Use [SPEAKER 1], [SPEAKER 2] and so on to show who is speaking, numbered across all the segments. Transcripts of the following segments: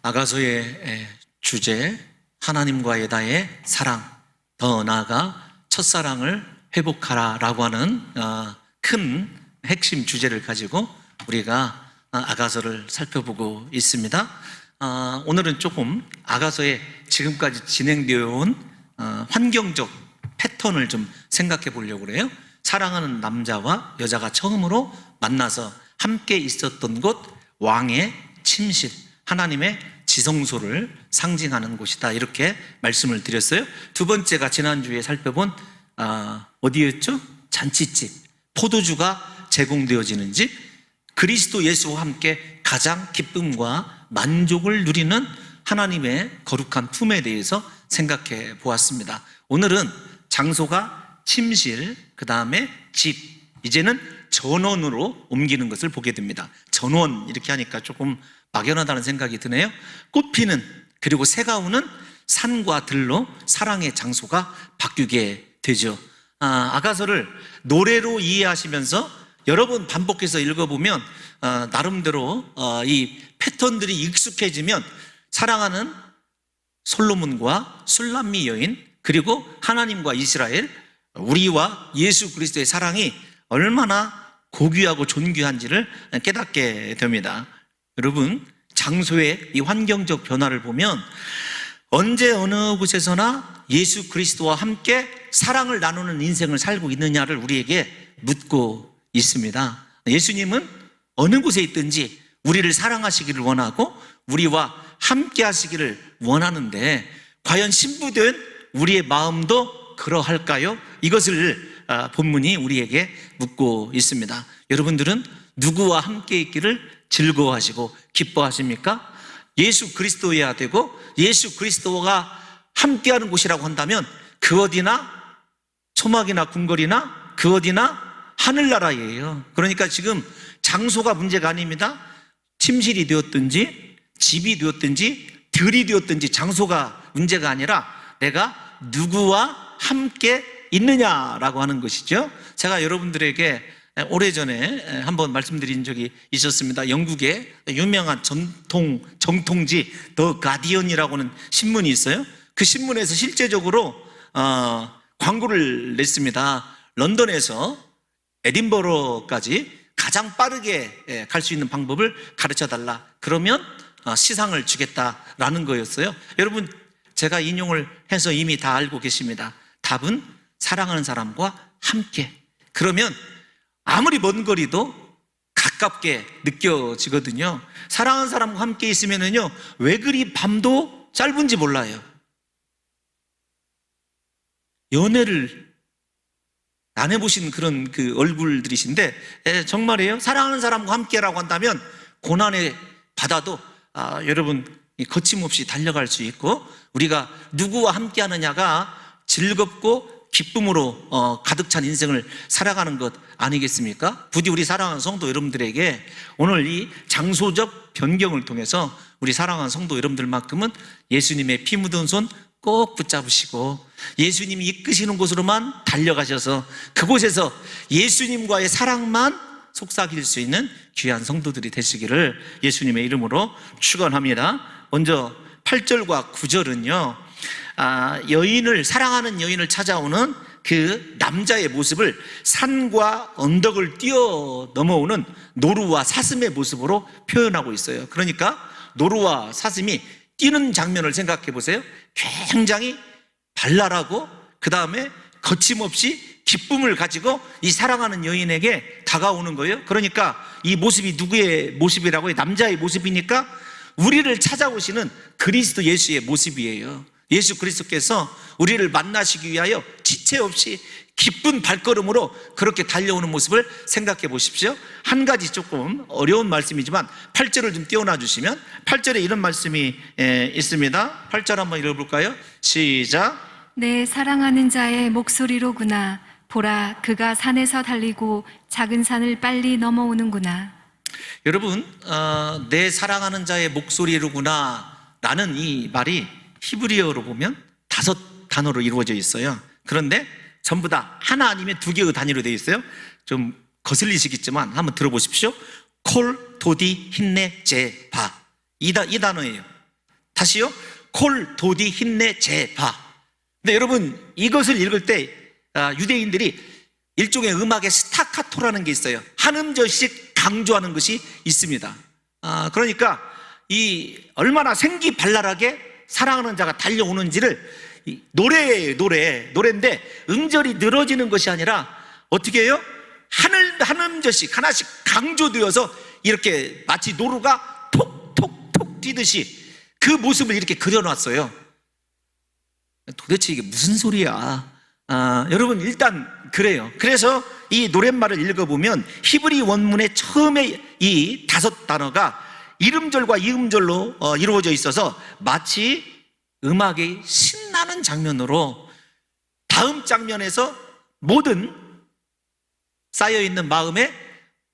[SPEAKER 1] 아가서의 주제, 하나님과의 나의 사랑, 더 나아가 첫사랑을 회복하라라고 하는 큰 핵심 주제를 가지고 우리가 아가서를 살펴보고 있습니다. 오늘은 조금 아가서에 지금까지 진행되어 온 환경적 패턴을 좀 생각해 보려고 그래요. 사랑하는 남자와 여자가 처음으로 만나서 함께 있었던 곳, 왕의 침실, 하나님의 지성소를 상징하는 곳이다, 이렇게 말씀을 드렸어요. 두 번째가 지난주에 살펴본 어디였죠? 잔치집, 포도주가 제공되어지는 집, 그리스도 예수와 함께 가장 기쁨과 만족을 누리는 하나님의 거룩한 품에 대해서 생각해 보았습니다. 오늘은 장소가 침실, 그 다음에 집, 이제는 전원으로 옮기는 것을 보게 됩니다. 전원, 이렇게 하니까 조금 막연하다는 생각이 드네요. 꽃피는, 그리고 새가 우는 산과 들로 사랑의 장소가 바뀌게 되죠. 아가서를 노래로 이해하시면서 여러 번 반복해서 읽어보면 나름대로 이 패턴들이 익숙해지면 사랑하는 솔로몬과 술람미 여인, 그리고 하나님과 이스라엘, 우리와 예수 그리스도의 사랑이 얼마나 고귀하고 존귀한지를 깨닫게 됩니다. 여러분, 장소의 이 환경적 변화를 보면 언제 어느 곳에서나 예수 그리스도와 함께 사랑을 나누는 인생을 살고 있느냐를 우리에게 묻고 있습니다. 예수님은 어느 곳에 있든지 우리를 사랑하시기를 원하고 우리와 함께 하시기를 원하는데, 과연 신부된 우리의 마음도 그러할까요? 이것을 본문이 우리에게 묻고 있습니다. 여러분들은 누구와 함께 있기를 즐거워하시고 기뻐하십니까? 예수 그리스도여야 되고, 예수 그리스도가 함께하는 곳이라고 한다면 그 어디나 초막이나 궁궐이나 그 어디나 하늘나라예요. 그러니까 지금 장소가 문제가 아닙니다. 침실이 되었든지 집이 되었든지 들이 되었든지 장소가 문제가 아니라 내가 누구와 함께 있느냐라고 하는 것이죠. 제가 여러분들에게 오래전에 한번 말씀드린 적이 있었습니다. 영국의 유명한 정통지 더 가디언이라고 하는 신문이 있어요. 그 신문에서 실제적으로 광고를 냈습니다. 런던에서 에딘버러까지 가장 빠르게 갈 수 있는 방법을 가르쳐달라, 그러면 시상을 주겠다라는 거였어요. 여러분, 제가 인용을 해서 이미 다 알고 계십니다. 답은 사랑하는 사람과 함께. 그러면 아무리 먼 거리도 가깝게 느껴지거든요. 사랑하는 사람과 함께 있으면은요, 왜 그리 밤도 짧은지 몰라요. 연애를 안 해보신 그런 그 얼굴들이신데, 정말이에요. 사랑하는 사람과 함께라고 한다면 고난의 바다도 여러분 거침없이 달려갈 수 있고, 우리가 누구와 함께 하느냐가 즐겁고 기쁨으로 가득 찬 인생을 살아가는 것 아니겠습니까? 부디 우리 사랑하는 성도 여러분들에게 오늘 이 장소적 변경을 통해서 우리 사랑하는 성도 여러분들만큼은 예수님의 피 묻은 손 꼭 붙잡으시고 예수님이 이끄시는 곳으로만 달려가셔서 그곳에서 예수님과의 사랑만 속삭일 수 있는 귀한 성도들이 되시기를 예수님의 이름으로 축원합니다. 먼저 8절과 9절은요, 사랑하는 여인을 찾아오는 그 남자의 모습을 산과 언덕을 뛰어 넘어오는 노루와 사슴의 모습으로 표현하고 있어요. 그러니까 노루와 사슴이 뛰는 장면을 생각해 보세요. 굉장히 발랄하고 그 다음에 거침없이 기쁨을 가지고 이 사랑하는 여인에게 다가오는 거예요. 그러니까 이 모습이 누구의 모습이라고요? 남자의 모습이니까 우리를 찾아오시는 그리스도 예수의 모습이에요. 예수 그리스도께서 우리를 만나시기 위하여 지체 없이 기쁜 발걸음으로 그렇게 달려오는 모습을 생각해 보십시오. 한 가지 조금 어려운 말씀이지만 8절을 좀 띄워놔 주시면, 8절에 이런 말씀이 있습니다. 8절 한번 읽어볼까요? 시작.
[SPEAKER 2] 내 사랑하는 자의 목소리로구나. 보라, 그가 산에서 달리고 작은 산을 빨리 넘어오는구나.
[SPEAKER 1] 여러분, 내 사랑하는 자의 목소리로구나 라는 이 말이 히브리어로 보면 5 단어로 이루어져 있어요. 그런데 전부 다 하나 아니면 2개의 단위로 되어 있어요. 좀 거슬리시겠지만 한번 들어보십시오. 콜, 도디, 힌네, 제, 바. 이 단어예요. 다시요. 콜, 도디, 힘내, 제바. 근데 여러분 이것을 읽을 때 유대인들이 일종의 음악의 스타카토라는 게 있어요. 한 음절씩 강조하는 것이 있습니다. 그러니까 이 얼마나 생기발랄하게 사랑하는 자가 달려오는지를 노래인데 음절이 늘어지는 것이 아니라 어떻게 해요? 한 음절씩 하나씩 강조되어서 이렇게 마치 노루가 톡톡톡 뛰듯이 그 모습을 이렇게 그려놨어요. 도대체 이게 무슨 소리야? 여러분 일단 그래요. 그래서 이 노랫말을 읽어보면 히브리 원문의 처음에 이 5단어가 이음절과 이음절로 이루어져 있어서 마치 음악이 신나는 장면으로 다음 장면에서 모든 쌓여있는 마음의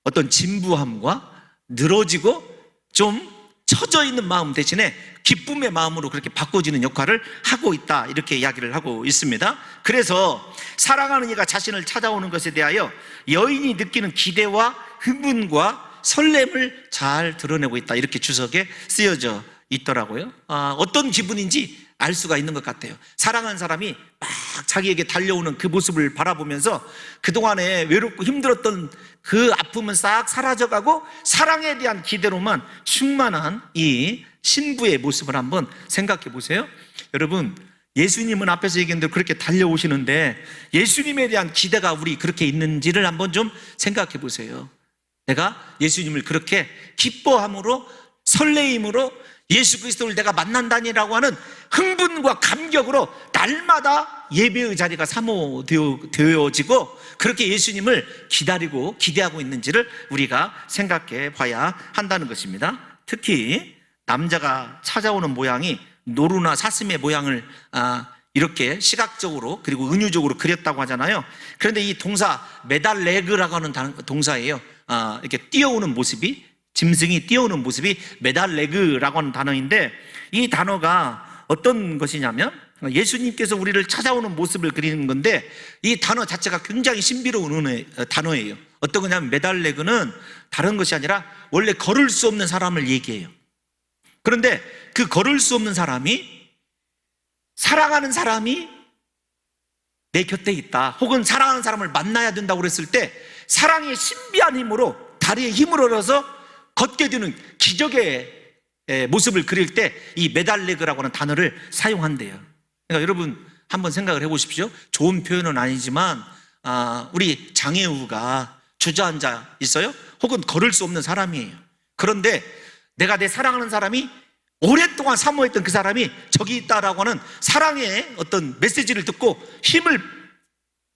[SPEAKER 1] 어떤 진부함과 늘어지고 좀 처져 있는 마음 대신에 기쁨의 마음으로 그렇게 바꿔지는 역할을 하고 있다, 이렇게 이야기를 하고 있습니다. 그래서 사랑하는 이가 자신을 찾아오는 것에 대하여 여인이 느끼는 기대와 흥분과 설렘을 잘 드러내고 있다, 이렇게 주석에 쓰여져 있더라고요. 어떤 기분인지 알 수가 있는 것 같아요. 사랑하는 사람이 막 자기에게 달려오는 그 모습을 바라보면서 그동안에 외롭고 힘들었던 그 아픔은 싹 사라져가고 사랑에 대한 기대로만 충만한 이 신부의 모습을 한번 생각해 보세요. 여러분, 예수님은 앞에서 얘기한 대로 그렇게 달려오시는데 예수님에 대한 기대가 우리 그렇게 있는지를 한번 좀 생각해 보세요. 내가 예수님을 그렇게 기뻐함으로, 설레임으로, 예수 그리스도를 내가 만난다니라고 하는 흥분과 감격으로 날마다 예배의 자리가 사모되어지고 그렇게 예수님을 기다리고 기대하고 있는지를 우리가 생각해 봐야 한다는 것입니다. 특히 남자가 찾아오는 모양이 노루나 사슴의 모양을 이렇게 시각적으로 그리고 은유적으로 그렸다고 하잖아요. 그런데 이 동사 메달레그라고 하는 동사예요. 이렇게 뛰어오는 모습이, 짐승이 뛰어오는 모습이 메달레그라고 하는 단어인데, 이 단어가 어떤 것이냐면 예수님께서 우리를 찾아오는 모습을 그리는 건데, 이 단어 자체가 굉장히 신비로운 단어예요. 어떤 거냐면 메달레그는 다른 것이 아니라 원래 걸을 수 없는 사람을 얘기해요. 그런데 그 걸을 수 없는 사람이, 사랑하는 사람이 내 곁에 있다, 혹은 사랑하는 사람을 만나야 된다고 그랬을 때 사랑의 신비한 힘으로, 다리에 힘을 얻어서 걷게 되는 기적의 모습을 그릴 때 이 메달레그라고 하는 단어를 사용한대요. 그러니까 여러분 한번 생각을 해보십시오. 좋은 표현은 아니지만 우리 장애우가 주저앉아 있어요? 혹은 걸을 수 없는 사람이에요. 그런데 내가 내 사랑하는 사람이, 오랫동안 사모했던 그 사람이 저기 있다라고 하는 사랑의 어떤 메시지를 듣고 힘을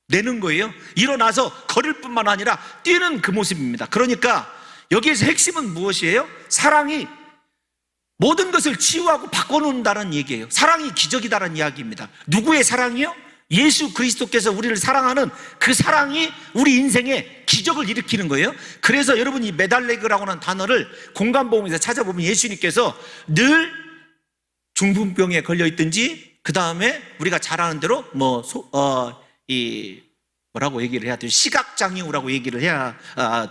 [SPEAKER 1] 내는 거예요. 일어나서 걸을 뿐만 아니라 뛰는 그 모습입니다. 그러니까 여기에서 핵심은 무엇이에요? 사랑이 모든 것을 치유하고 바꿔놓는다는 얘기예요. 사랑이 기적이다라는 이야기입니다. 누구의 사랑이요? 예수 그리스도께서 우리를 사랑하는 그 사랑이 우리 인생에 기적을 일으키는 거예요. 그래서 여러분 이 메달레그라고 하는 단어를 공간보험에서 찾아보면 예수님께서 늘 중풍병에 걸려있든지, 그 다음에 우리가 잘 아는 대로 뭐라고 얘기를 해야 돼요? 시각장애우라고 얘기를 해야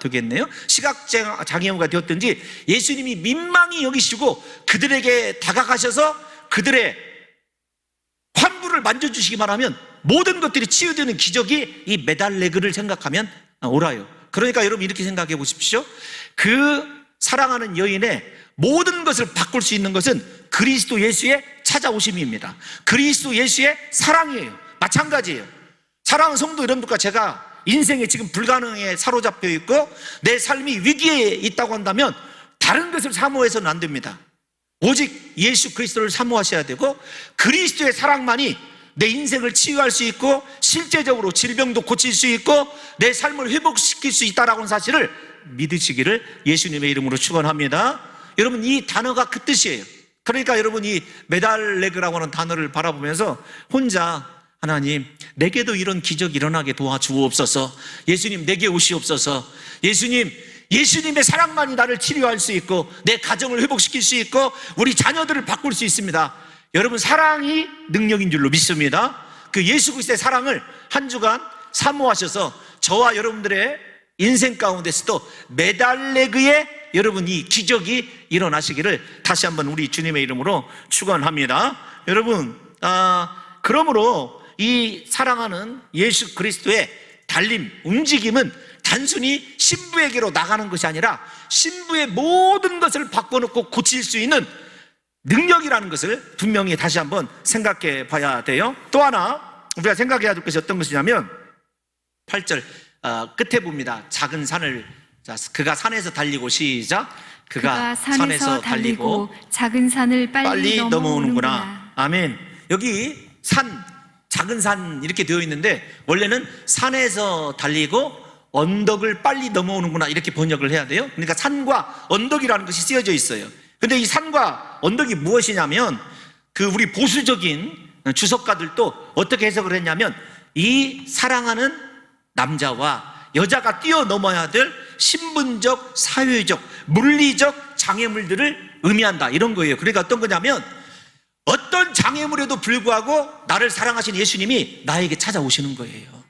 [SPEAKER 1] 되겠네요. 시각장애우가 되었든지 예수님이 민망히 여기시고 그들에게 다가가셔서 그들의 환부를 만져주시기만 하면 모든 것들이 치유되는 기적이 이 메달레그를 생각하면 옳아요. 그러니까 여러분 이렇게 생각해 보십시오. 그 사랑하는 여인의 모든 것을 바꿀 수 있는 것은 그리스도 예수의 찾아오심입니다. 그리스도 예수의 사랑이에요. 마찬가지예요. 사랑하는 성도 여러분들과 제가 인생에 지금 불가능에 사로잡혀 있고 내 삶이 위기에 있다고 한다면 다른 것을 사모해서는 안 됩니다. 오직 예수 그리스도를 사모하셔야 되고, 그리스도의 사랑만이 내 인생을 치유할 수 있고 실제적으로 질병도 고칠 수 있고 내 삶을 회복시킬 수 있다라고 하는 사실을 믿으시기를 예수님의 이름으로 축원합니다. 여러분 이 단어가 그 뜻이에요. 그러니까 여러분 이 메달레그라고 하는 단어를 바라보면서 혼자 하나님 내게도 이런 기적이 일어나게 도와주옵소서, 예수님 내게 오시옵소서, 예수님의 사랑만이 나를 치료할 수 있고 내 가정을 회복시킬 수 있고 우리 자녀들을 바꿀 수 있습니다. 여러분 사랑이 능력인 줄로 믿습니다. 그 예수 그리스도의 사랑을 한 주간 사모하셔서 저와 여러분들의 인생 가운데서도 메달레그의 여러분 이 기적이 일어나시기를 다시 한번 우리 주님의 이름으로 축원합니다. 여러분, 그러므로 이 사랑하는 예수 그리스도의 달림, 움직임은 단순히 신부에게로 나가는 것이 아니라 신부의 모든 것을 바꿔놓고 고칠 수 있는 능력이라는 것을 분명히 다시 한번 생각해 봐야 돼요. 또 하나 우리가 생각해야 될 것이 어떤 것이냐면 8절 끝에 봅니다. 작은 산을, 자, 그가 산에서 달리고, 시작. 그가 산에서 달리고
[SPEAKER 2] 작은 산을 빨리
[SPEAKER 1] 넘어오는구나. 아멘. 여기 산, 작은 산 이렇게 되어 있는데 원래는 산에서 달리고 언덕을 빨리 넘어오는구나 이렇게 번역을 해야 돼요. 그러니까 산과 언덕이라는 것이 쓰여져 있어요. 근데 이 산과 언덕이 무엇이냐면 그 우리 보수적인 주석가들도 어떻게 해석을 했냐면 이 사랑하는 남자와 여자가 뛰어넘어야 될 신분적, 사회적, 물리적 장애물들을 의미한다 이런 거예요. 그러니까 어떤 거냐면 어떤 장애물에도 불구하고 나를 사랑하신 예수님이 나에게 찾아오시는 거예요.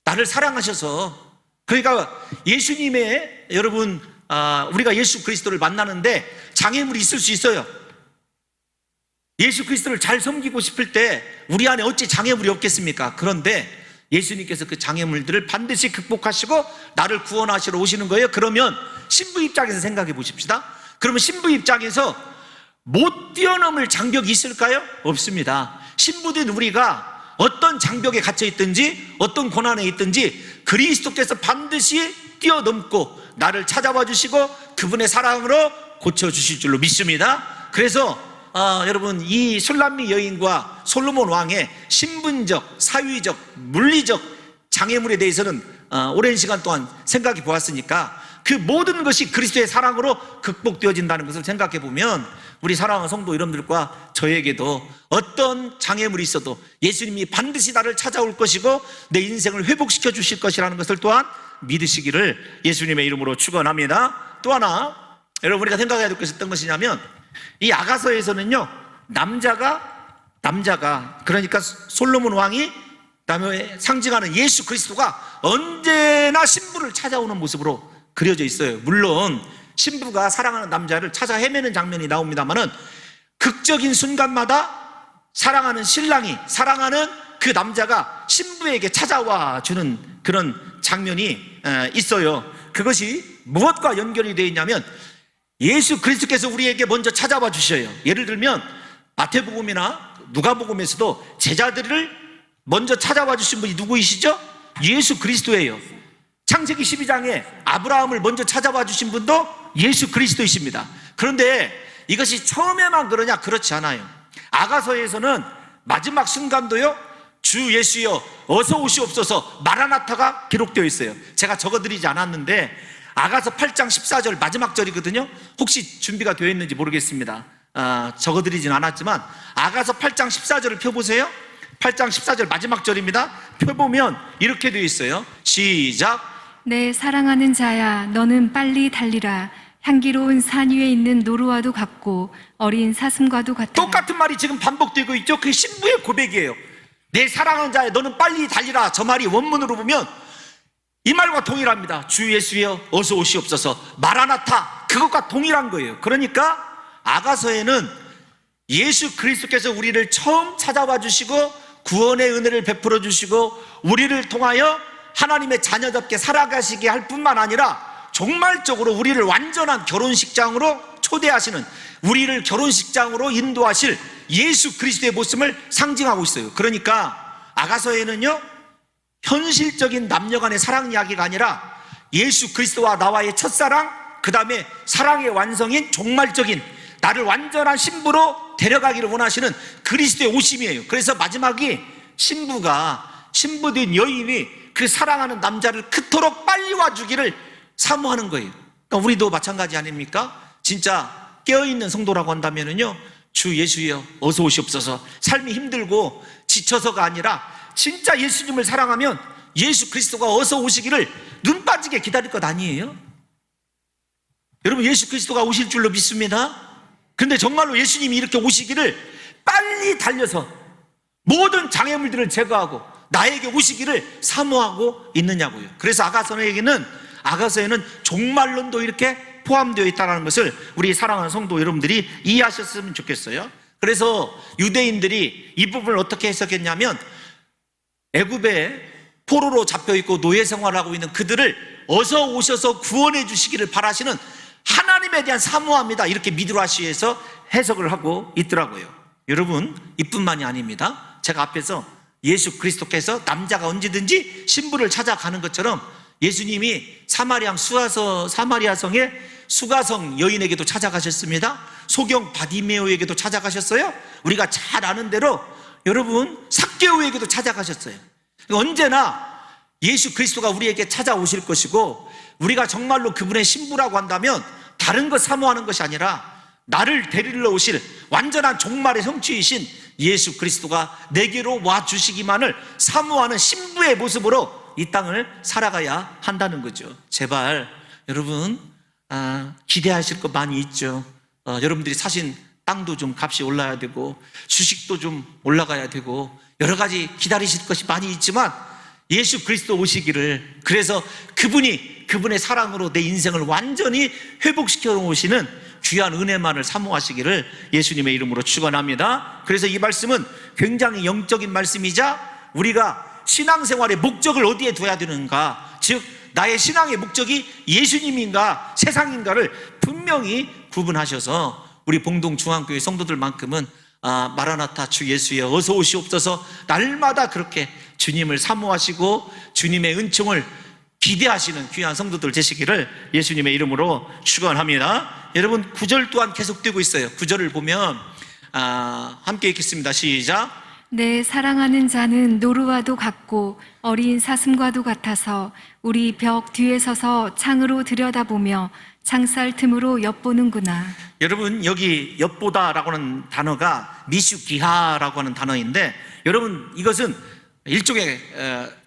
[SPEAKER 1] 나를 사랑하셔서. 그러니까 예수님의, 여러분, 우리가 예수 그리스도를 만나는데 장애물이 있을 수 있어요. 예수 그리스도를 잘 섬기고 싶을 때 우리 안에 어찌 장애물이 없겠습니까? 그런데 예수님께서 그 장애물들을 반드시 극복하시고 나를 구원하시러 오시는 거예요. 그러면 신부 입장에서 생각해 보십시다. 그러면 신부 입장에서 못 뛰어넘을 장벽이 있을까요? 없습니다. 신부된 우리가 어떤 장벽에 갇혀 있든지 어떤 고난에 있든지 그리스도께서 반드시 뛰어넘고 나를 찾아와 주시고 그분의 사랑으로 고쳐주실 줄로 믿습니다. 그래서 여러분 이 술람미 여인과 솔로몬 왕의 신분적, 사회적, 물리적 장애물에 대해서는 오랜 시간 동안 생각해 보았으니까 그 모든 것이 그리스도의 사랑으로 극복되어진다는 것을 생각해 보면 우리 사랑하는 성도 여러분들과 저에게도 어떤 장애물이 있어도 예수님이 반드시 나를 찾아올 것이고 내 인생을 회복시켜 주실 것이라는 것을 또한 믿으시기를 예수님의 이름으로 축원합니다. 또 하나 여러분 우리가 생각해야 될 것이 어떤 것이냐면 이 아가서에서는요 남자가 그러니까 솔로몬 왕이 그다음에 상징하는 예수 그리스도가 언제나 신부를 찾아오는 모습으로 그려져 있어요. 물론 신부가 사랑하는 남자를 찾아 헤매는 장면이 나옵니다만은 극적인 순간마다 사랑하는 신랑이 사랑하는 그 남자가 신부에게 찾아와 주는 그런 장면이 있어요. 그것이 무엇과 연결이 되어 있냐면 예수 그리스도께서 우리에게 먼저 찾아와 주셔요. 예를 들면 마태복음이나 누가복음에서도 제자들을 먼저 찾아와 주신 분이 누구이시죠? 예수 그리스도예요. 창세기 12장에 아브라함을 먼저 찾아와 주신 분도 예수 그리스도이십니다. 그런데 이것이 처음에만 그러냐? 그렇지 않아요. 아가서에서는 마지막 순간도요 주 예수여 어서 오시옵소서 마라나타가 기록되어 있어요. 제가 적어드리지 않았는데 아가서 8장 14절 마지막 절이거든요. 혹시 준비가 되어 있는지 모르겠습니다. 적어드리진 않았지만 아가서 8장 14절을 펴보세요. 8장 14절 마지막 절입니다. 펴보면 이렇게 되어 있어요. 시작.
[SPEAKER 2] 내 사랑하는 자야 너는 빨리 달리라. 향기로운 산 위에 있는 노루와도 같고 어린 사슴과도 같아.
[SPEAKER 1] 똑같은 말이 지금 반복되고 있죠. 그게 신부의 고백이에요. 내 사랑하는 자야 너는 빨리 달리라. 저 말이 원문으로 보면 이 말과 동일합니다. 주 예수여 어서 오시옵소서 마라나타, 그것과 동일한 거예요. 그러니까 아가서에는 예수 그리스도께서 우리를 처음 찾아와 주시고 구원의 은혜를 베풀어 주시고 우리를 통하여 하나님의 자녀답게 살아가시게 할 뿐만 아니라 종말적으로 우리를 완전한 결혼식장으로 초대하시는, 우리를 결혼식장으로 인도하실 예수 그리스도의 모습을 상징하고 있어요. 그러니까 아가서에는요 현실적인 남녀 간의 사랑 이야기가 아니라 예수 그리스도와 나와의 첫사랑, 그 다음에 사랑의 완성인 종말적인 나를 완전한 신부로 데려가기를 원하시는 그리스도의 오심이에요. 그래서 마지막이 신부된 여인이 그 사랑하는 남자를 그토록 빨리 와주기를 사모하는 거예요. 그러니까 우리도 마찬가지 아닙니까? 진짜 깨어있는 성도라고 한다면요 주 예수여 어서 오시옵소서. 삶이 힘들고 지쳐서가 아니라 진짜 예수님을 사랑하면 예수 그리스도가 어서 오시기를 눈 빠지게 기다릴 것 아니에요? 여러분 예수 그리스도가 오실 줄로 믿습니다. 근데 정말로 예수님이 이렇게 오시기를 빨리 달려서 모든 장애물들을 제거하고 나에게 오시기를 사모하고 있느냐고요. 그래서 아가서에는 종말론도 이렇게 포함되어 있다는 것을 우리 사랑하는 성도 여러분들이 이해하셨으면 좋겠어요. 그래서 유대인들이 이 부분을 어떻게 해석했냐면 애굽에 포로로 잡혀있고 노예 생활하고 있는 그들을 어서 오셔서 구원해 주시기를 바라시는 하나님에 대한 사모합니다, 이렇게 미드라시에서 해석을 하고 있더라고요. 여러분, 이뿐만이 아닙니다. 제가 앞에서 예수 그리스도께서 남자가 언제든지 신부를 찾아가는 것처럼 예수님이 사마리아성의 수가성 여인에게도 찾아가셨습니다. 소경 바디메오에게도 찾아가셨어요. 우리가 잘 아는 대로 여러분 삭개오에게도 찾아가셨어요. 언제나 예수 그리스도가 우리에게 찾아오실 것이고, 우리가 정말로 그분의 신부라고 한다면 다른 것 사모하는 것이 아니라 나를 데리러 오실 완전한 종말의 성취이신 예수 그리스도가 내게로 와주시기만을 사모하는 신부의 모습으로 이 땅을 살아가야 한다는 거죠. 제발 여러분 기대하실 것 많이 있죠. 여러분들이 사신 땅도 좀 값이 올라야 되고 주식도 좀 올라가야 되고 여러 가지 기다리실 것이 많이 있지만 예수 그리스도 오시기를, 그래서 그분의 사랑으로 내 인생을 완전히 회복시켜 놓으시는 귀한 은혜만을 사모하시기를 예수님의 이름으로 축원합니다. 그래서 이 말씀은 굉장히 영적인 말씀이자 우리가 신앙생활의 목적을 어디에 둬야 되는가, 즉 나의 신앙의 목적이 예수님인가 세상인가를 분명히 구분하셔서 우리 봉동중앙교회 성도들만큼은 마라나타 주 예수여 어서 오시옵소서 날마다 그렇게 주님을 사모하시고 주님의 은총을 기대하시는 귀한 성도들 되시기를 예수님의 이름으로 축원합니다. 여러분 9절 또한 계속되고 있어요. 9절을 보면 함께 읽겠습니다. 시작.
[SPEAKER 2] 내 사랑하는 자는 노루와도 같고 어린 사슴과도 같아서 우리 벽 뒤에 서서 창으로 들여다보며 창살 틈으로 엿보는구나.
[SPEAKER 1] 여러분 여기 엿보다라고 하는 단어가 미슈기하라고 하는 단어인데, 여러분 이것은 일종의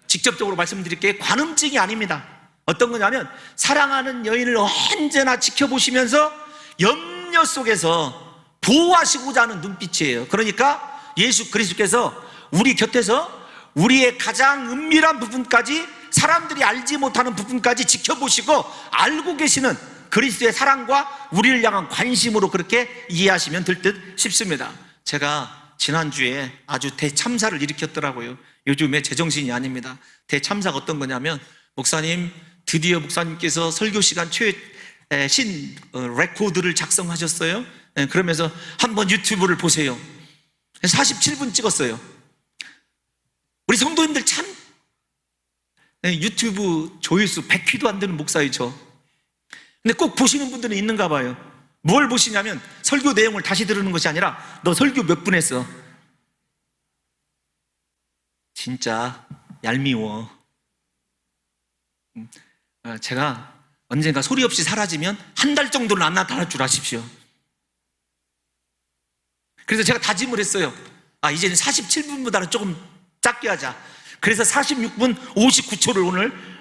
[SPEAKER 1] 직접적으로 말씀드릴게요, 관음증이 아닙니다. 어떤 거냐면 사랑하는 여인을 언제나 지켜보시면서 염려 속에서 보호하시고자 하는 눈빛이에요. 그러니까 예수 그리스도께서 우리 곁에서 우리의 가장 은밀한 부분까지, 사람들이 알지 못하는 부분까지 지켜보시고 알고 계시는 그리스도의 사랑과 우리를 향한 관심으로 그렇게 이해하시면 될 듯 싶습니다. 제가 지난주에 아주 대참사를 일으켰더라고요. 요즘에 제정신이 아닙니다. 대참사가 어떤 거냐면, 목사님 드디어 목사님께서 설교 시간 최신 레코드를 작성하셨어요. 그러면서 한번 유튜브를 보세요. 47분 찍었어요. 우리 성도님들 참 유튜브 조회수 100회도 안 되는 목사이죠. 근데 꼭 보시는 분들은 있는가 봐요. 뭘 보시냐면 설교 내용을 다시 들으는 것이 아니라 너 설교 몇 분 했어? 진짜 얄미워. 제가 언젠가 소리 없이 사라지면 한 달 정도는 안 나타날 줄 아십시오. 그래서 제가 다짐을 했어요. 이제는 47분보다는 조금 짧게 하자. 그래서 46분 59초를 오늘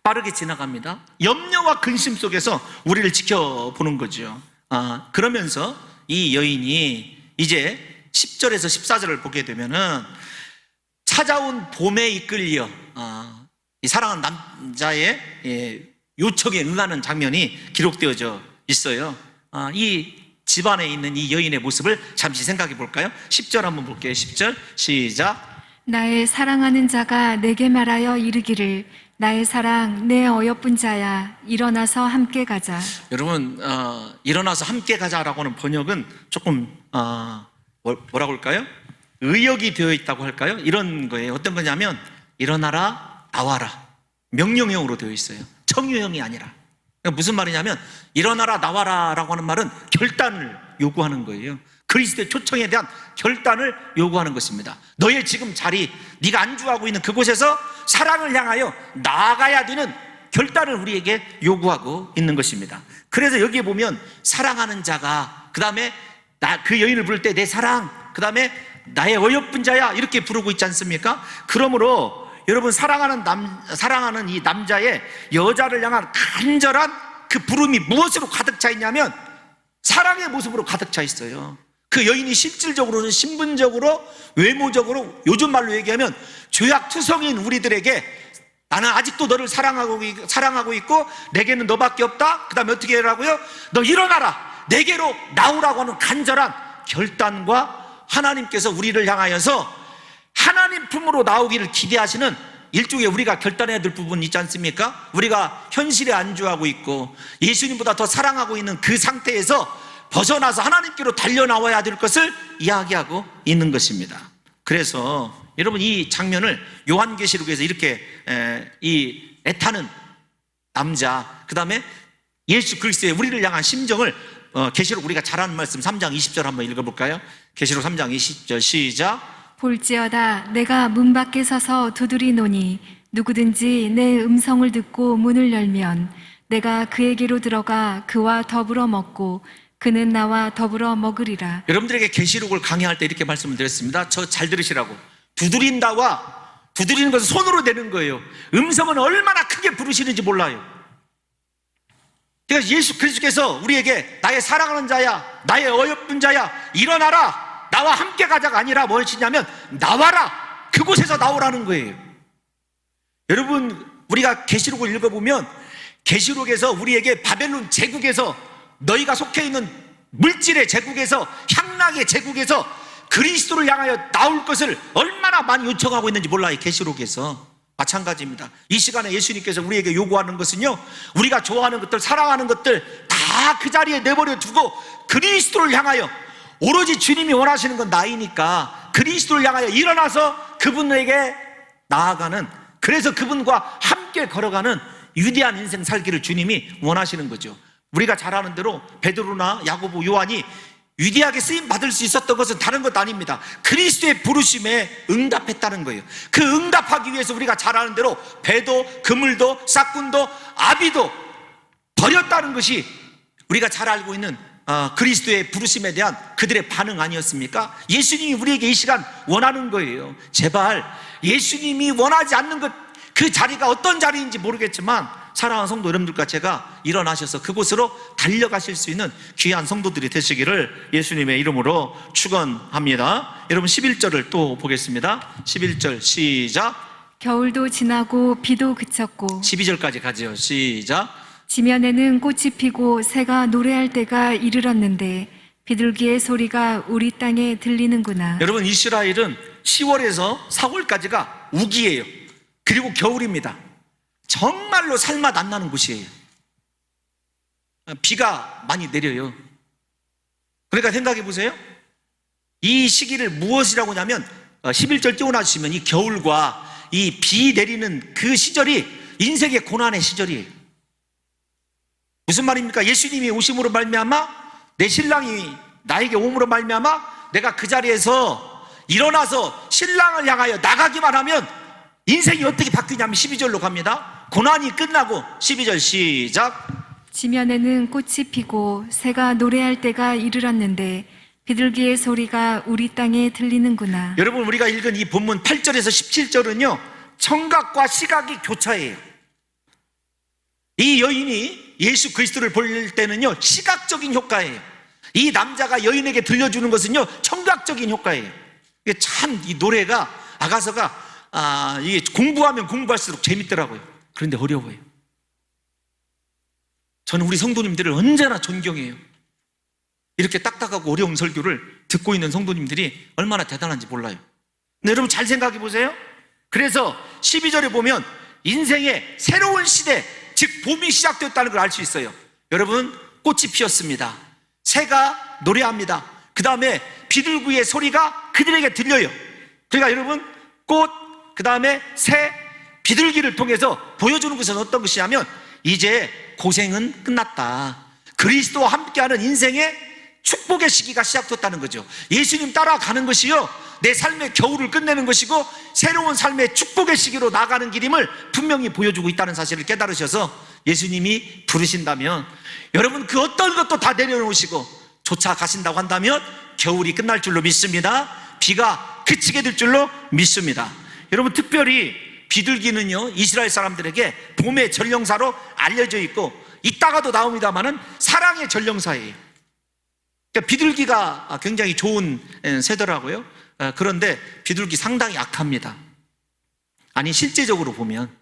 [SPEAKER 1] 빠르게 지나갑니다. 염려와 근심 속에서 우리를 지켜보는 거죠. 그러면서 이 여인이 이제 10절에서 14절을 보게 되면은 찾아온 봄에 이끌려 이 사랑하는 남자의 요청에 응하는 장면이 기록되어져 있어요. 이 집안에 있는 이 여인의 모습을 잠시 생각해 볼까요? 10절 한번 볼게요. 10절 시작.
[SPEAKER 2] 나의 사랑하는 자가 내게 말하여 이르기를 나의 사랑 내 어여쁜 자야 일어나서 함께 가자.
[SPEAKER 1] 여러분 일어나서 함께 가자라고 하는 번역은 조금 뭐라고 할까요? 의역이 되어 있다고 할까요? 이런 거예요. 어떤 거냐면 일어나라 나와라, 명령형으로 되어 있어요. 청유형이 아니라. 그러니까 무슨 말이냐면 일어나라 나와라 라고 하는 말은 결단을 요구하는 거예요. 그리스도의 초청에 대한 결단을 요구하는 것입니다. 너의 지금 자리, 네가 안주하고 있는 그곳에서 사랑을 향하여 나아가야 되는 결단을 우리에게 요구하고 있는 것입니다. 그래서 여기에 보면 사랑하는 자가, 그 다음에 그 여인을 부를 때 내 사랑, 그 다음에 나의 어여쁜 자야 이렇게 부르고 있지 않습니까? 그러므로 여러분 사랑하는 이 남자의 여자를 향한 간절한 그 부름이 무엇으로 가득 차 있냐면 사랑의 모습으로 가득 차 있어요. 그 여인이 실질적으로는 신분적으로 외모적으로 요즘 말로 얘기하면 죄악투성인 우리들에게 나는 아직도 너를 사랑하고 있고 내게는 너밖에 없다. 그 다음에 어떻게 하라고요? 너 일어나라, 내게로 나오라고 하는 간절한 결단과 하나님께서 우리를 향하여서 하나님 품으로 나오기를 기대하시는 일종의 우리가 결단해야 될 부분 있지 않습니까? 우리가 현실에 안주하고 있고 예수님보다 더 사랑하고 있는 그 상태에서 벗어나서 하나님께로 달려나와야 될 것을 이야기하고 있는 것입니다. 그래서 여러분, 이 장면을 요한계시록에서 이렇게 이 애타는 남자, 그 다음에 예수 그리스도의 우리를 향한 심정을 계시록 우리가 잘 아는 말씀 3장 20절 한번 읽어볼까요? 계시록 3장 20절 시작.
[SPEAKER 2] 볼지어다 내가 문 밖에 서서 두드리노니 누구든지 내 음성을 듣고 문을 열면 내가 그에게로 들어가 그와 더불어 먹고 그는 나와 더불어 먹으리라.
[SPEAKER 1] 여러분들에게 계시록을 강의할 때 이렇게 말씀을 드렸습니다. 저 잘 들으시라고. 두드린다와 두드리는 것은 손으로 되는 거예요. 음성은 얼마나 크게 부르시는지 몰라요. 그래서 예수 그리스도께서 우리에게 나의 사랑하는 자야, 나의 어여쁜 자야, 일어나라, 나와 함께 가자가 아니라 무엇이냐면 나와라, 그곳에서 나오라는 거예요. 여러분, 우리가 계시록을 읽어보면 계시록에서 우리에게 바벨론 제국에서 너희가 속해 있는 물질의 제국에서, 향락의 제국에서 그리스도를 향하여 나올 것을 얼마나 많이 요청하고 있는지 몰라요. 계시록에서 마찬가지입니다. 이 시간에 예수님께서 우리에게 요구하는 것은요, 우리가 좋아하는 것들, 사랑하는 것들 다 그 자리에 내버려 두고 그리스도를 향하여, 오로지 주님이 원하시는 건 나이니까 그리스도를 향하여 일어나서 그분에게 나아가는, 그래서 그분과 함께 걸어가는 위대한 인생 살기를 주님이 원하시는 거죠. 우리가 잘 아는 대로 베드로나 야고보, 요한이 위대하게 쓰임 받을 수 있었던 것은 다른 것 아닙니다. 그리스도의 부르심에 응답했다는 거예요. 그 응답하기 위해서 우리가 잘 아는 대로 배도, 그물도, 싹군도, 아비도 버렸다는 것이 우리가 잘 알고 있는 그리스도의 부르심에 대한 그들의 반응 아니었습니까? 예수님이 우리에게 이 시간 원하는 거예요. 제발 예수님이 원하지 않는 것, 그 자리가 어떤 자리인지 모르겠지만 사랑하는 성도 여러분들과 제가 일어나셔서 그곳으로 달려가실 수 있는 귀한 성도들이 되시기를 예수님의 이름으로 축원합니다. 여러분 11절을 또 보겠습니다. 11절 시작.
[SPEAKER 2] 겨울도 지나고 비도 그쳤고
[SPEAKER 1] 12절까지 가죠. 시작.
[SPEAKER 2] 지면에는 꽃이 피고 새가 노래할 때가 이르렀는데 비둘기의 소리가 우리 땅에 들리는구나.
[SPEAKER 1] 여러분, 이스라엘은 10월에서 4월까지가 우기예요. 그리고 겨울입니다. 정말로 살맛 안 나는 곳이에요. 비가 많이 내려요. 그러니까 생각해 보세요. 이 시기를 무엇이라고 하냐면 11절 띄워놔주시면 이 겨울과 이 비 내리는 그 시절이 인생의 고난의 시절이에요. 무슨 말입니까? 예수님이 오심으로 말미암아 내 신랑이 나에게 옴으로 말미암아 내가 그 자리에서 일어나서 신랑을 향하여 나가기만 하면 인생이 어떻게 바뀌냐면 12절로 갑니다. 고난이 끝나고 12절 시작.
[SPEAKER 2] 지면에는 꽃이 피고 새가 노래할 때가 이르렀는데 비둘기의 소리가 우리 땅에 들리는구나.
[SPEAKER 1] 여러분, 우리가 읽은 이 본문 8절에서 17절은요 청각과 시각이 교차해요. 이 여인이 예수 그리스도를 볼 때는요 시각적인 효과예요. 이 남자가 여인에게 들려주는 것은요 청각적인 효과예요. 이게 참 이 노래가 아가서가 이게 공부하면 공부할수록 재밌더라고요. 그런데 어려워요. 저는 우리 성도님들을 언제나 존경해요. 이렇게 딱딱하고 어려운 설교를 듣고 있는 성도님들이 얼마나 대단한지 몰라요. 근데 여러분 잘 생각해 보세요. 그래서 12절에 보면 인생의 새로운 시대, 즉 봄이 시작됐다는 걸 알 수 있어요. 여러분, 꽃이 피었습니다. 새가 노래합니다. 그 다음에 비둘기의 소리가 그들에게 들려요. 그러니까 여러분, 꽃, 그 다음에 새, 비둘기를 통해서 보여주는 것은 어떤 것이냐면 이제 고생은 끝났다. 그리스도와 함께하는 인생의 축복의 시기가 시작됐다는 거죠. 예수님 따라가는 것이요 내 삶의 겨울을 끝내는 것이고 새로운 삶의 축복의 시기로 나가는 길임을 분명히 보여주고 있다는 사실을 깨달으셔서 예수님이 부르신다면 여러분 그 어떤 것도 다 내려놓으시고 쫓아가신다고 한다면 겨울이 끝날 줄로 믿습니다. 비가 그치게 될 줄로 믿습니다. 여러분, 특별히 비둘기는요 이스라엘 사람들에게 봄의 전령사로 알려져 있고 이따가도 나옵니다만은 사랑의 전령사예요. 그러니까 비둘기가 굉장히 좋은 새더라고요. 그런데 비둘기 상당히 악합니다. 아니 실제적으로 보면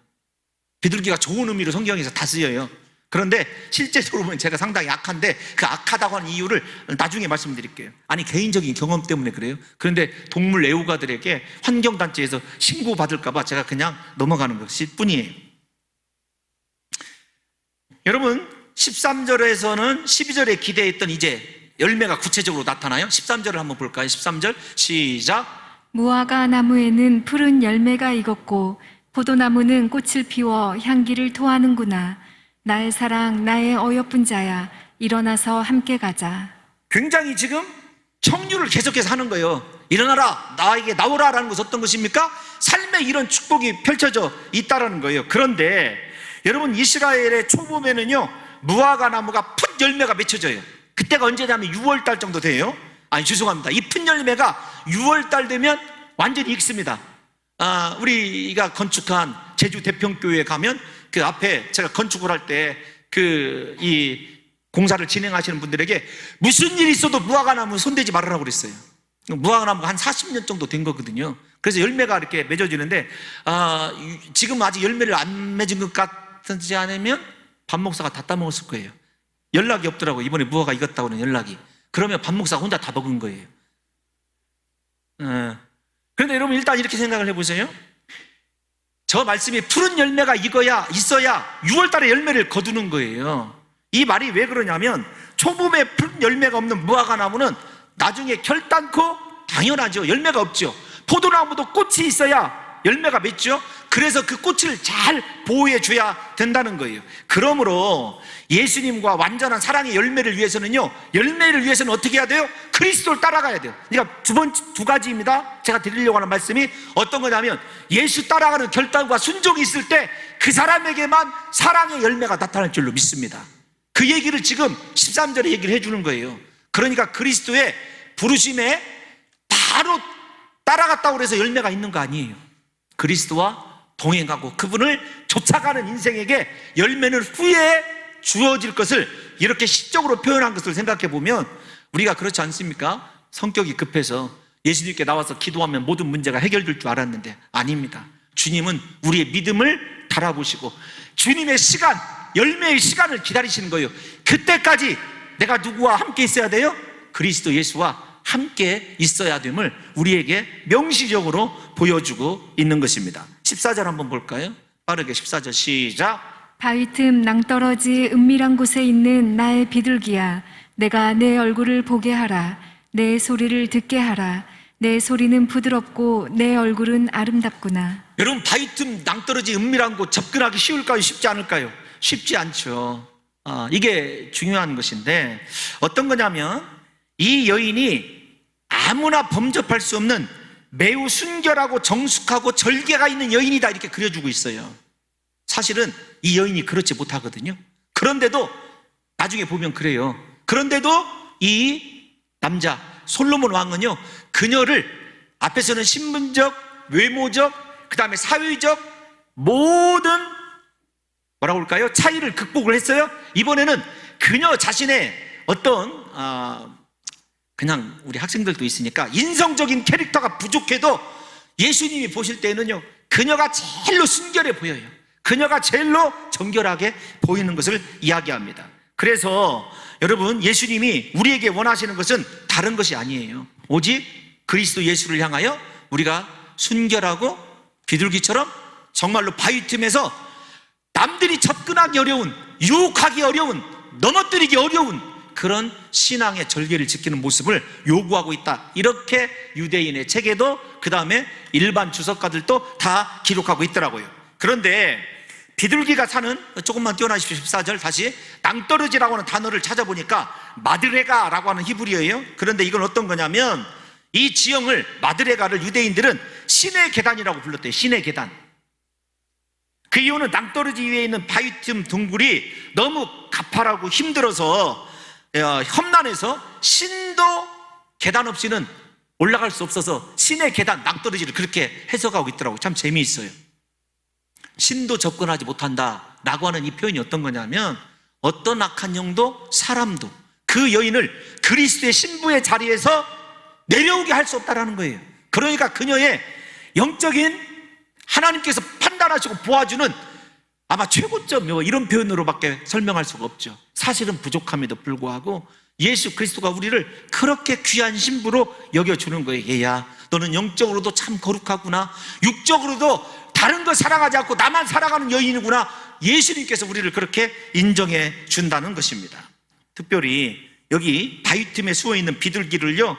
[SPEAKER 1] 비둘기가 좋은 의미로 성경에서 다 쓰여요. 그런데 실제적으로 보면 제가 상당히 악한데 그 악하다고 하는 이유를 나중에 말씀드릴게요. 아니, 개인적인 경험 때문에 그래요. 그런데 동물 애호가들에게 환경단체에서 신고받을까봐 제가 그냥 넘어가는 것일 뿐이에요. 여러분, 13절에서는 12절에 기대했던 이제 열매가 구체적으로 나타나요. 13절을 한번 볼까요? 13절 시작.
[SPEAKER 2] 무화과 나무에는 푸른 열매가 익었고 포도나무는 꽃을 피워 향기를 토하는구나. 나의 사랑, 나의 어여쁜 자야, 일어나서 함께 가자.
[SPEAKER 1] 굉장히 지금 청유를 계속해서 하는 거예요. 일어나라, 나에게 나오라 라는 것은 어떤 것입니까? 삶에 이런 축복이 펼쳐져 있다라는 거예요. 그런데 여러분, 이스라엘의 초봄에는요 무화과 나무가 풋 열매가 맺혀져요. 그때가 언제냐면 6월달 정도 돼요. 아니, 죄송합니다. 이 풋 열매가 6월달 되면 완전히 익습니다. 우리가 건축한 제주 대평교회에 가면 그 앞에 제가 건축을 할 때 이 공사를 진행하시는 분들에게 무슨 일이 있어도 무화과 나무 손대지 말으라고 그랬어요. 무화과 나무가 한 40년 정도 된 거거든요. 그래서 열매가 이렇게 맺어지는데 지금 아직 열매를 안 맺은 것 같지 않으면 밥 목사가 다 따먹었을 거예요. 연락이 없더라고요. 이번에 무화과 익었다고 하는 연락이. 그러면 밥 목사가 혼자 다 먹은 거예요. 그런데 여러분, 일단 이렇게 생각을 해보세요. 저 말씀이 푸른 열매가 있어야 6월 달에 열매를 거두는 거예요. 이 말이 왜 그러냐면 초봄에 푸른 열매가 없는 무화과 나무는 나중에 결단코 당연하죠. 열매가 없죠. 포도나무도 꽃이 있어야 열매가 맺죠. 그래서 그 꽃을 잘 보호해 줘야 된다는 거예요. 그러므로 예수님과 완전한 사랑의 열매를 위해서는요, 열매를 위해서는 어떻게 해야 돼요? 그리스도를 따라가야 돼요. 그러니까 두 가지입니다. 제가 드리려고 하는 말씀이 어떤 거냐면, 예수 따라가는 결단과 순종이 있을 때 그 사람에게만 사랑의 열매가 나타날 줄로 믿습니다. 그 얘기를 지금 13절에 얘기를 해주는 거예요. 그러니까 그리스도의 부르심에 바로 따라갔다고 해서 열매가 있는 거 아니에요. 그리스도와 동행하고 그분을 쫓아가는 인생에게 열매는 후에 주어질 것을 이렇게 시적으로 표현한 것을 생각해 보면, 우리가 그렇지 않습니까? 성격이 급해서 예수님께 나와서 기도하면 모든 문제가 해결될 줄 알았는데 아닙니다. 주님은 우리의 믿음을 달아보시고 주님의 시간, 열매의 시간을 기다리시는 거예요. 그때까지 내가 누구와 함께 있어야 돼요? 그리스도 예수와 함께 있어야 됨을 우리에게 명시적으로 보여주고 있는 것입니다. 14절 한번 볼까요? 빠르게 14절 시작.
[SPEAKER 2] 바위 틈 낭떠러지 은밀한 곳에 있는 나의 비둘기야, 내가 내 얼굴을 보게 하라. 내 소리를 듣게 하라. 내 소리는 부드럽고 내 얼굴은 아름답구나.
[SPEAKER 1] 여러분, 바위 틈 낭떠러지 은밀한 곳 접근하기 쉬울까요? 쉽지 않을까요? 쉽지 않죠. 이게 중요한 것인데, 어떤 거냐면 이 여인이 아무나 범접할 수 없는 매우 순결하고 정숙하고 절개가 있는 여인이다, 이렇게 그려주고 있어요. 사실은 이 여인이 그렇지 못하거든요. 그런데도 나중에 보면 그래요. 그런데도 이 남자 솔로몬 왕은요, 그녀를 앞에서는 신분적, 외모적, 그 다음에 사회적 모든 뭐라고 할까요? 차이를 극복을 했어요. 이번에는 그녀 자신의 어떤 그냥 우리 학생들도 있으니까 인성적인 캐릭터가 부족해도 예수님이 보실 때는요, 그녀가 제일로 순결해 보여요. 그녀가 제일로 정결하게 보이는 것을 이야기합니다. 그래서 여러분, 예수님이 우리에게 원하시는 것은 다른 것이 아니에요. 오직 그리스도 예수를 향하여 우리가 순결하고 비둘기처럼 정말로 바위 틈에서 남들이 접근하기 어려운, 유혹하기 어려운, 넘어뜨리기 어려운 그런 신앙의 절개를 지키는 모습을 요구하고 있다, 이렇게 유대인의 책에도 그 다음에 일반 주석가들도 다 기록하고 있더라고요. 그런데 비둘기가 사는, 조금만 띄워놔주십시오. 14절 다시. 낭떠러지라고 하는 단어를 찾아보니까 마드레가라고 하는 히브리어예요. 그런데 이건 어떤 거냐면, 이 지형을, 마드레가를 유대인들은 신의 계단이라고 불렀대요. 신의 계단. 그 이유는 낭떠러지 위에 있는 바위 틈 둥굴이 너무 가파라고 힘들어서 험난해서 신도 계단 없이는 올라갈 수 없어서 신의 계단, 낭떠러지를 그렇게 해석하고 있더라고요. 참 재미있어요. 신도 접근하지 못한다 라고 하는 이 표현이 어떤 거냐면, 어떤 악한 영도 사람도 그 여인을 그리스도의 신부의 자리에서 내려오게 할 수 없다라는 거예요. 그러니까 그녀의 영적인, 하나님께서 판단하시고 보아주는 아마 최고점 이런 표현으로밖에 설명할 수가 없죠. 사실은 부족함에도 불구하고 예수 그리스도가 우리를 그렇게 귀한 신부로 여겨주는 거예요. 얘야, 너는 영적으로도 참 거룩하구나, 육적으로도 다른 거 사랑하지 않고 나만 사랑하는 여인이구나. 예수님께서 우리를 그렇게 인정해 준다는 것입니다. 특별히 여기 바위 틈에 수어있는 비둘기를요,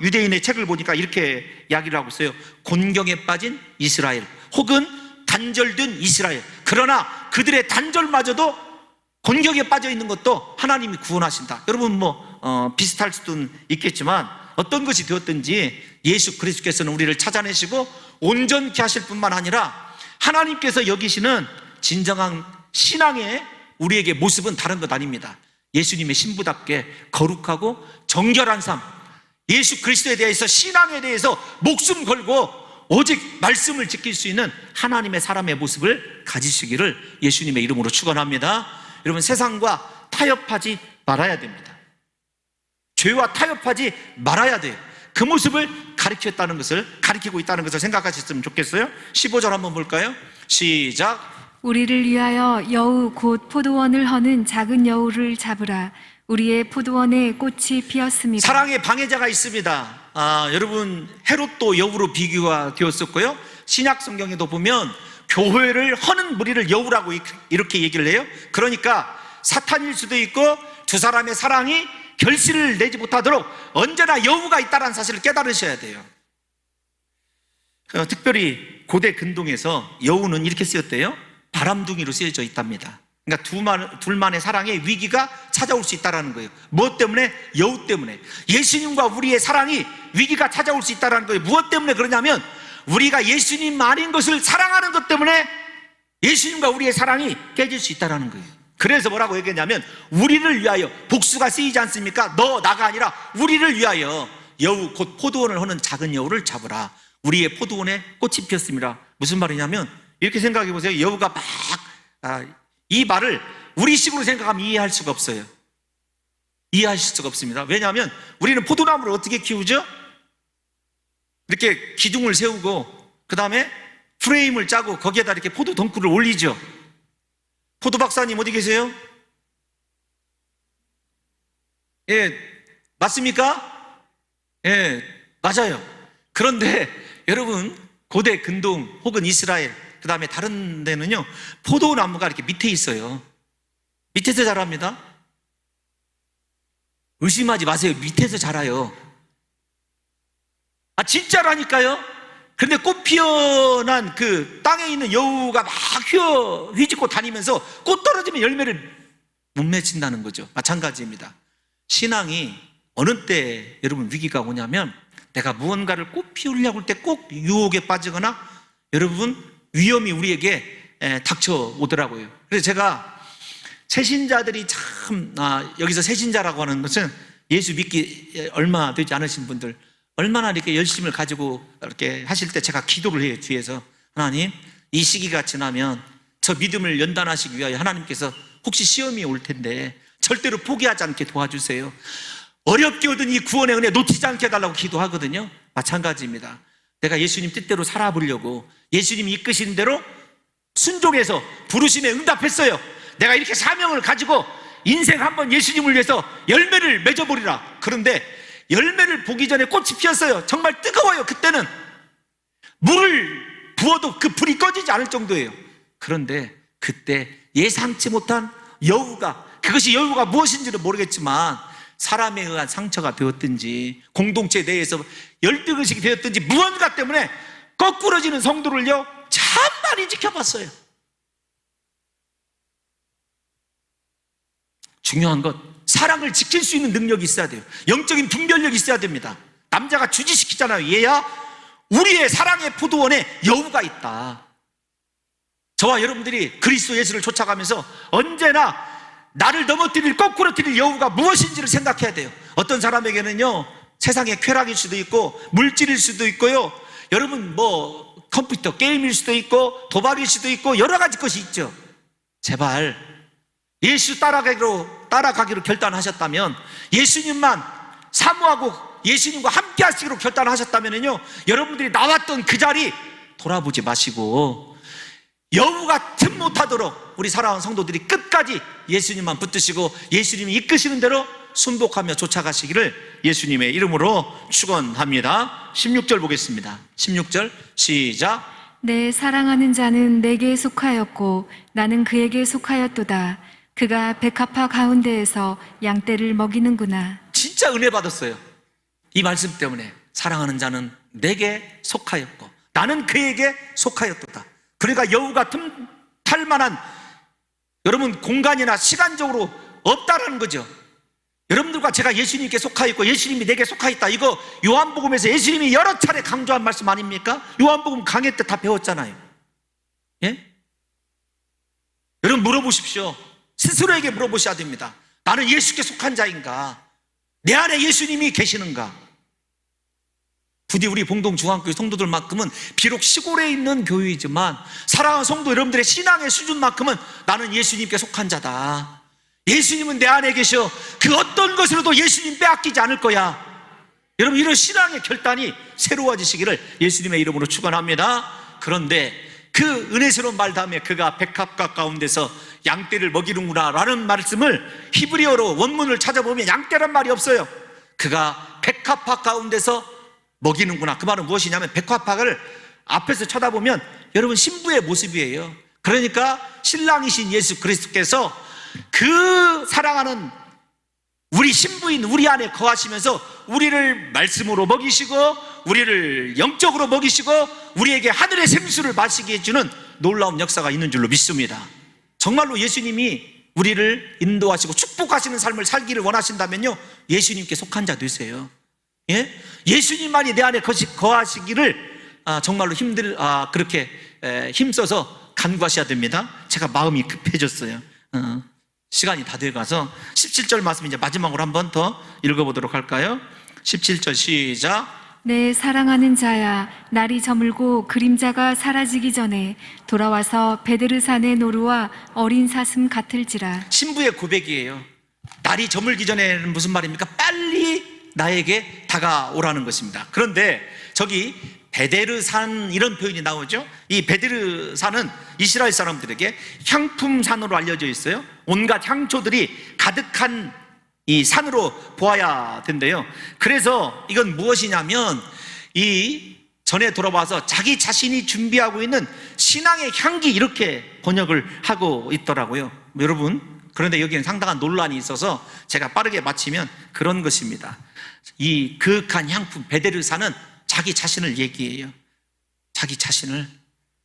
[SPEAKER 1] 유대인의 책을 보니까 이렇게 이야기를 하고 있어요. 곤경에 빠진 이스라엘, 혹은 단절된 이스라엘. 그러나 그들의 단절마저도 곤경에 빠져 있는 것도 하나님이 구원하신다. 여러분 비슷할 수도 있겠지만 어떤 것이 되었든지 예수 그리스도께서는 우리를 찾아내시고 온전케 하실 뿐만 아니라 하나님께서 여기시는 진정한 신앙의 우리에게 모습은 다른 것 아닙니다. 예수님의 신부답게 거룩하고 정결한 삶, 예수 그리스도에 대해서, 신앙에 대해서 목숨 걸고 오직 말씀을 지킬 수 있는 하나님의 사람의 모습을 가지시기를 예수님의 이름으로 축원합니다. 여러분, 세상과 타협하지 말아야 됩니다. 죄와 타협하지 말아야 돼요. 그 모습을 가리키고 있다는 것을 생각하셨으면 좋겠어요. 15절 한번 볼까요? 시작.
[SPEAKER 2] 우리를 위하여 여우 곧 포도원을 허는 작은 여우를 잡으라. 우리의 포도원에 꽃이 피었습니다.
[SPEAKER 1] 사랑의 방해자가 있습니다. 여러분, 헤롯도 여우로 비교가 되었었고요, 신약 성경에도 보면 교회를 허는 무리를 여우라고 이렇게 얘기를 해요. 그러니까 사탄일 수도 있고 두 사람의 사랑이 결실을 내지 못하도록 언제나 여우가 있다는 사실을 깨달으셔야 돼요. 특별히 고대 근동에서 여우는 이렇게 쓰였대요. 바람둥이로 쓰여져 있답니다. 그러니까 둘만의 사랑에 위기가 찾아올 수 있다는 거예요. 무엇 때문에? 여우 때문에. 예수님과 우리의 사랑이 위기가 찾아올 수 있다는 거예요. 무엇 때문에 그러냐면 우리가 예수님 아닌 것을 사랑하는 것 때문에 예수님과 우리의 사랑이 깨질 수 있다는 거예요. 그래서 뭐라고 얘기했냐면 우리를 위하여, 복수가 쓰이지 않습니까? 너 나가 아니라 우리를 위하여 여우 곧 포도원을 허는 작은 여우를 잡으라. 우리의 포도원에 꽃이 피었습니다. 무슨 말이냐면 이렇게 생각해 보세요. 여우가 이 말을 우리식으로 생각하면 이해할 수가 없어요. 이해하실 수가 없습니다. 왜냐하면 우리는 포도나무를 어떻게 키우죠? 이렇게 기둥을 세우고 그 다음에 프레임을 짜고 거기에다 이렇게 포도 덩쿨을 올리죠. 포도 박사님 어디 계세요? 예, 맞습니까? 예, 맞아요. 그런데 여러분, 고대 근동 혹은 이스라엘, 그 다음에 다른 데는요, 포도나무가 이렇게 밑에 있어요. 밑에서 자랍니다. 의심하지 마세요. 밑에서 자라요. 진짜라니까요. 근데 꽃 피어난 그 땅에 있는 여우가 막 휘짓고 다니면서 꽃 떨어지면 열매를 못 맺힌다는 거죠. 마찬가지입니다. 신앙이 어느 때 여러분 위기가 오냐면 내가 무언가를 꽃 피우려고 할 때 꼭 유혹에 빠지거나 여러분 위험이 우리에게 닥쳐오더라고요. 그래서 제가 새신자들이 참 여기서 새신자라고 하는 것은 예수 믿기 얼마 되지 않으신 분들 얼마나 이렇게 열심을 가지고 이렇게 하실 때 제가 기도를 해요. 뒤에서 하나님, 이 시기가 지나면 저 믿음을 연단하시기 위하여 하나님께서 혹시 시험이 올 텐데 절대로 포기하지 않게 도와주세요. 어렵게 얻은 이 구원의 은혜 놓치지 않게 해달라고 기도하거든요. 마찬가지입니다. 내가 예수님 뜻대로 살아보려고 예수님이 이끄신 대로 순종해서 부르심에 응답했어요. 내가 이렇게 사명을 가지고 인생 한번 예수님을 위해서 열매를 맺어보리라. 그런데 열매를 보기 전에 꽃이 피었어요. 정말 뜨거워요. 그때는 물을 부어도 그 불이 꺼지지 않을 정도예요. 그런데 그때 예상치 못한 여우가, 그것이 여우가 무엇인지는 모르겠지만 사람에 의한 상처가 되었든지 공동체 내에서 열등의식이 되었든지 무언가 때문에 거꾸러지는 성도를요 참 많이 지켜봤어요. 중요한 것, 사랑을 지킬 수 있는 능력이 있어야 돼요. 영적인 분별력이 있어야 됩니다. 남자가 주지시키잖아요. 얘야, 우리의 사랑의 포도원에 여우가 있다. 저와 여러분들이 그리스도 예수를 쫓아가면서 언제나 나를 넘어뜨릴, 거꾸로뜨릴 여우가 무엇인지를 생각해야 돼요. 어떤 사람에게는요 세상의 쾌락일 수도 있고 물질일 수도 있고요, 여러분 컴퓨터 게임일 수도 있고 도박일 수도 있고 여러 가지 것이 있죠. 제발 예수 따라가기로 결단하셨다면, 예수님만 사모하고 예수님과 함께 하시기로 결단하셨다면요, 여러분들이 나왔던 그 자리 돌아보지 마시고 여우가 틈 못하도록 우리 사랑하는 성도들이 끝까지 예수님만 붙드시고 예수님이 이끄시는 대로 순복하며 쫓아가시기를 예수님의 이름으로 축원합니다. 16절 보겠습니다. 16절 시작.
[SPEAKER 2] 내 사랑하는 자는 내게 속하였고 나는 그에게 속하였도다. 그가 백합화 가운데에서 양떼를 먹이는구나.
[SPEAKER 1] 진짜 은혜 받았어요. 이 말씀 때문에 사랑하는 자는 내게 속하였고 나는 그에게 속하였도다. 그러니까 여우가 틈탈 만한 여러분 공간이나 시간적으로 없다라는 거죠. 여러분들과 제가 예수님께 속하였고 예수님이 내게 속하였다, 이거 요한복음에서 예수님이 여러 차례 강조한 말씀 아닙니까? 요한복음 강의 때 다 배웠잖아요. 예? 여러분 물어보십시오. 스스로에게 물어보셔야 됩니다. 나는 예수께 속한 자인가? 내 안에 예수님이 계시는가? 부디 우리 봉동중앙교회 성도들만큼은 비록 시골에 있는 교회이지만 사랑하는 성도 여러분들의 신앙의 수준만큼은 나는 예수님께 속한 자다. 예수님은 내 안에 계셔. 그 어떤 것으로도 예수님 빼앗기지 않을 거야. 여러분 이런 신앙의 결단이 새로워지시기를 예수님의 이름으로 축원합니다. 그런데 그 은혜스러운 말 다음에 그가 백합과 가운데서 양떼를 먹이는구나 라는 말씀을 히브리어로 원문을 찾아보면 양떼란 말이 없어요. 그가 백합화 가운데서 먹이는구나. 그 말은 무엇이냐면 백합화를 앞에서 쳐다보면 여러분 신부의 모습이에요. 그러니까 신랑이신 예수 그리스도께서 그 사랑하는 우리 신부인 우리 안에 거하시면서 우리를 말씀으로 먹이시고 우리를 영적으로 먹이시고 우리에게 하늘의 생수를 마시게 해주는 놀라운 역사가 있는 줄로 믿습니다. 정말로 예수님이 우리를 인도하시고 축복하시는 삶을 살기를 원하신다면요, 예수님께 속한 자 되세요. 예? 예수님만이 내 안에 거하시기를 정말로 그렇게 힘써서 간구하셔야 됩니다. 제가 마음이 급해졌어요. 시간이 다 돼가서 17절 말씀 이제 마지막으로 한 번 더 읽어보도록 할까요? 17절 시작.
[SPEAKER 2] 내 사랑하는 자야, 날이 저물고 그림자가 사라지기 전에 돌아와서 베드르산의 노루와 어린 사슴 같을지라.
[SPEAKER 1] 신부의 고백이에요. 날이 저물기 전에는 무슨 말입니까? 빨리 나에게 다가오라는 것입니다. 그런데 저기 베데르산 이런 표현이 나오죠. 이 베데르산은 이스라엘 사람들에게 향품산으로 알려져 있어요. 온갖 향초들이 가득한 이 산으로 보아야 된대요. 그래서 이건 무엇이냐면 이 전에 돌아와서 자기 자신이 준비하고 있는 신앙의 향기, 이렇게 번역을 하고 있더라고요. 여러분, 그런데 여기는 상당한 논란이 있어서 제가 빠르게 마치면 그런 것입니다. 이 그윽한 향품 베데르산은 자기 자신을 얘기해요. 자기 자신을.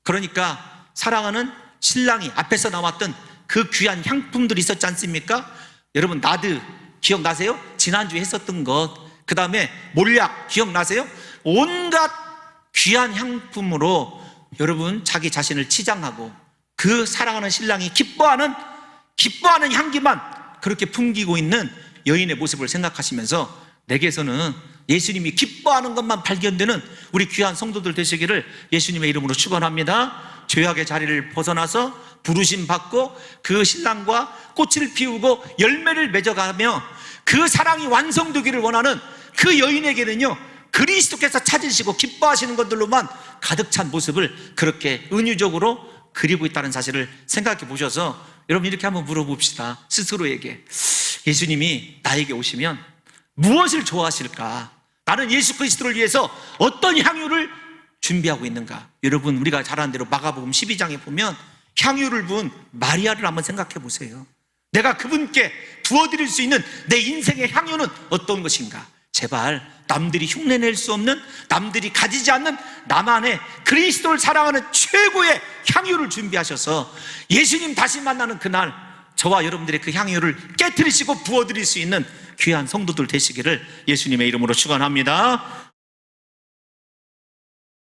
[SPEAKER 1] 그러니까 사랑하는 신랑이 앞에서 나왔던 그 귀한 향품들이 있었지 않습니까? 여러분 나드 기억나세요? 지난주에 했었던 것, 그 다음에 몰약 기억나세요? 온갖 귀한 향품으로 여러분 자기 자신을 치장하고 그 사랑하는 신랑이 기뻐하는 향기만 그렇게 풍기고 있는 여인의 모습을 생각하시면서 내게서는 예수님이 기뻐하는 것만 발견되는 우리 귀한 성도들 되시기를 예수님의 이름으로 축원합니다. 죄악의 자리를 벗어나서 부르심 받고 그 신랑과 꽃을 피우고 열매를 맺어가며 그 사랑이 완성되기를 원하는 그 여인에게는요, 그리스도께서 찾으시고 기뻐하시는 것들로만 가득 찬 모습을 그렇게 은유적으로 그리고 있다는 사실을 생각해 보셔서 여러분 이렇게 한번 물어봅시다. 스스로에게 예수님이 나에게 오시면 무엇을 좋아하실까? 나는 예수 그리스도를 위해서 어떤 향유를 준비하고 있는가? 여러분 우리가 잘 아는 대로 마가복음 12장에 보면 향유를 부은 마리아를 한번 생각해 보세요. 내가 그분께 부어드릴 수 있는 내 인생의 향유는 어떤 것인가? 제발 남들이 흉내낼 수 없는, 남들이 가지지 않는 나만의 그리스도를 사랑하는 최고의 향유를 준비하셔서 예수님 다시 만나는 그날 저와 여러분들의 그 향유를 깨트리시고 부어드릴 수 있는 귀한 성도들 되시기를 예수님의 이름으로 축원합니다.